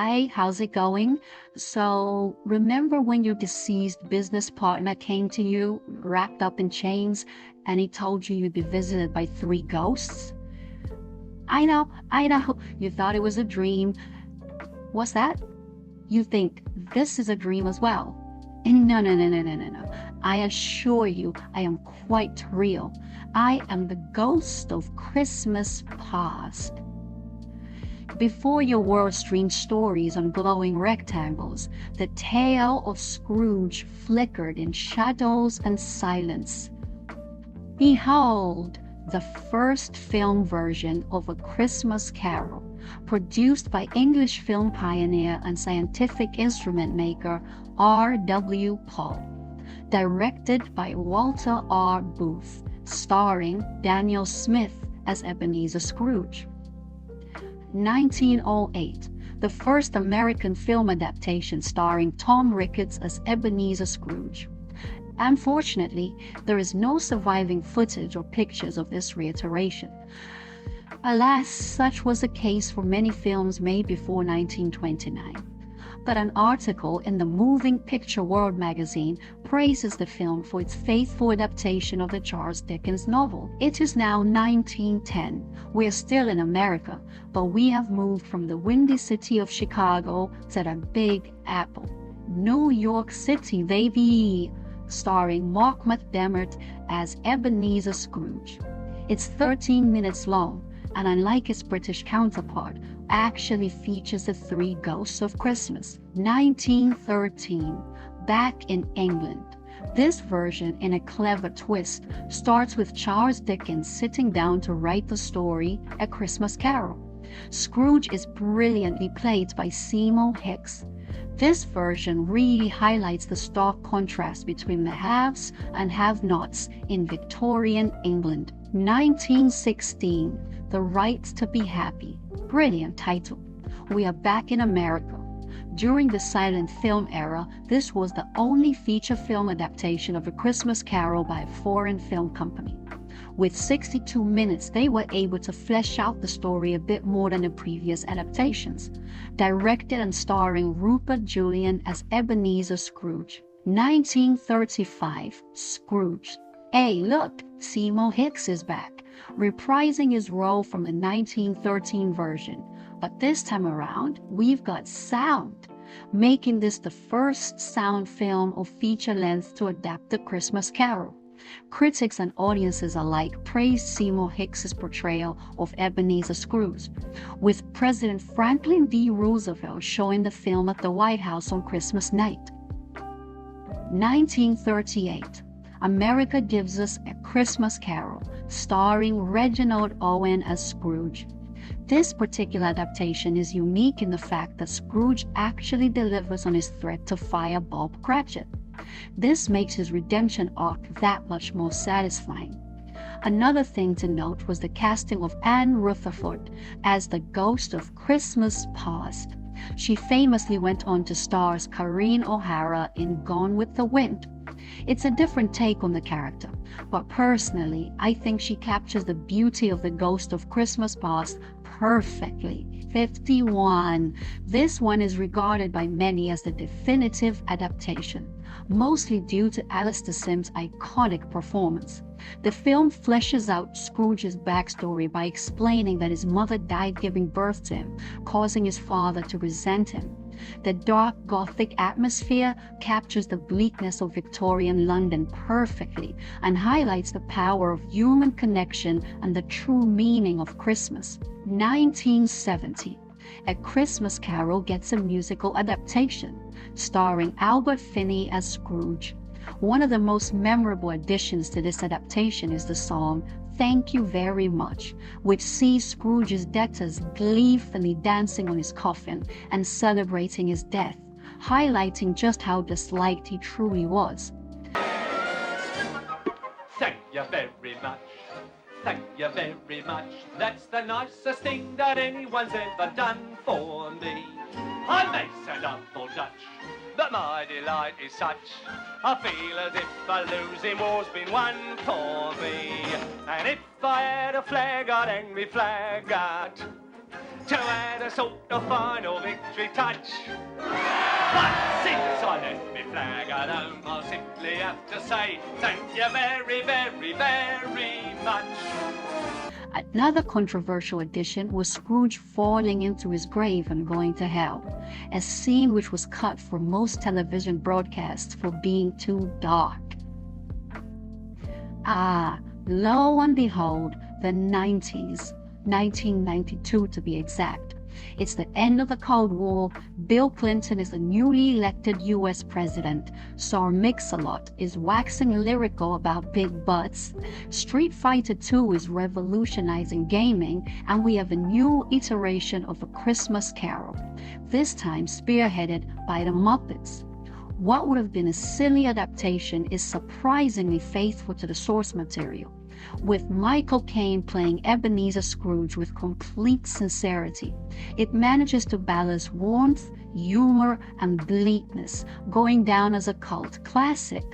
Hi, how's it going? So, remember when your deceased business partner came to you, wrapped up in chains, and he told you you'd be visited by three ghosts? I know, you thought it was a dream. What's that? You think this is a dream as well? And no. I assure you, I am quite real. I am the ghost of Christmas past. Before your world streamed stories on glowing rectangles, the tale of Scrooge flickered in shadows and silence. Behold, the first film version of A Christmas Carol, produced by English film pioneer and scientific instrument maker R.W. Paul, directed by Walter R. Booth, starring Daniel Smith as Ebenezer Scrooge. 1908, the first American film adaptation starring Tom Ricketts as Ebenezer Scrooge. Unfortunately, there is no surviving footage or pictures of this reiteration. Alas, such was the case for many films made before 1929. But an article in the Moving Picture World magazine praises the film for its faithful adaptation of the Charles Dickens novel. It is now 1910. We are still in America, but we have moved from the windy city of Chicago to the Big Apple. New York City, baby! Starring Mark McDermott as Ebenezer Scrooge. It's 13 minutes long, and unlike its British counterpart, actually features the three ghosts of Christmas. 1913, back in England. This version, in a clever twist, starts with Charles Dickens sitting down to write the story, A Christmas Carol. Scrooge is brilliantly played by Seymour Hicks. This version really highlights the stark contrast between the haves and have-nots in Victorian England. 1916, The Right to Be Happy. Brilliant title. We are back in America. During the silent film era, this was the only feature film adaptation of A Christmas Carol by a foreign film company. With 62 minutes, they were able to flesh out the story a bit more than the previous adaptations. Directed and starring Rupert Julian as Ebenezer Scrooge. 1935, Scrooge. Hey, look, Seymour Hicks is back, reprising his role from the 1913 version. But this time around, we've got sound, making this the first sound film of feature length to adapt The Christmas Carol. Critics and audiences alike praised Seymour Hicks's portrayal of Ebenezer Scrooge, with President Franklin D. Roosevelt showing the film at the White House on Christmas night. 1938, America gives us A Christmas Carol, starring Reginald Owen as Scrooge. This particular adaptation is unique in the fact that Scrooge actually delivers on his threat to fire Bob Cratchit. This makes his redemption arc that much more satisfying. Another thing to note was the casting of Anne Rutherford as the ghost of Christmas past. She famously went on to star as Corinne O'Hara in Gone with the Wind. It's a different take on the character, but personally, I think she captures the beauty of the ghost of Christmas past perfectly. 51. This one is regarded by many as the definitive adaptation, mostly due to Alastair Sim's iconic performance. The film fleshes out Scrooge's backstory by explaining that his mother died giving birth to him, causing his father to resent him. The dark Gothic atmosphere captures the bleakness of Victorian London perfectly and highlights the power of human connection and the true meaning of Christmas. 1970, A Christmas Carol gets a musical adaptation, starring Albert Finney as Scrooge. One of the most memorable additions to this adaptation is the song Thank You Very Much, which sees Scrooge's debtors gleefully dancing on his coffin and celebrating his death, highlighting just how disliked he truly was. Thank you very much. Thank you very much. That's the nicest thing that anyone's ever done for me. I may sound awful Dutch, but my delight is such. I feel as if a losing war's been won for me. And if I had a flag, I'd hang me flag out. to add a sort of final victory touch. But since I left me flag alone, I'll simply have to say thank you very, very, very much. Another controversial addition was Scrooge falling into his grave and going to hell, a scene which was cut from most television broadcasts for being too dark. Lo and behold, the 90s, 1992 to be exact. It's the end of the Cold War. Bill Clinton is the newly elected US president. Sir Mix-a-Lot is waxing lyrical about big butts. Street Fighter 2 is revolutionizing gaming, and we have a new iteration of A Christmas Carol, this time spearheaded by the Muppets. What would have been a silly adaptation is surprisingly faithful to the source material, with Michael Caine playing Ebenezer Scrooge with complete sincerity. It manages to balance warmth, humor, and bleakness, going down as a cult classic.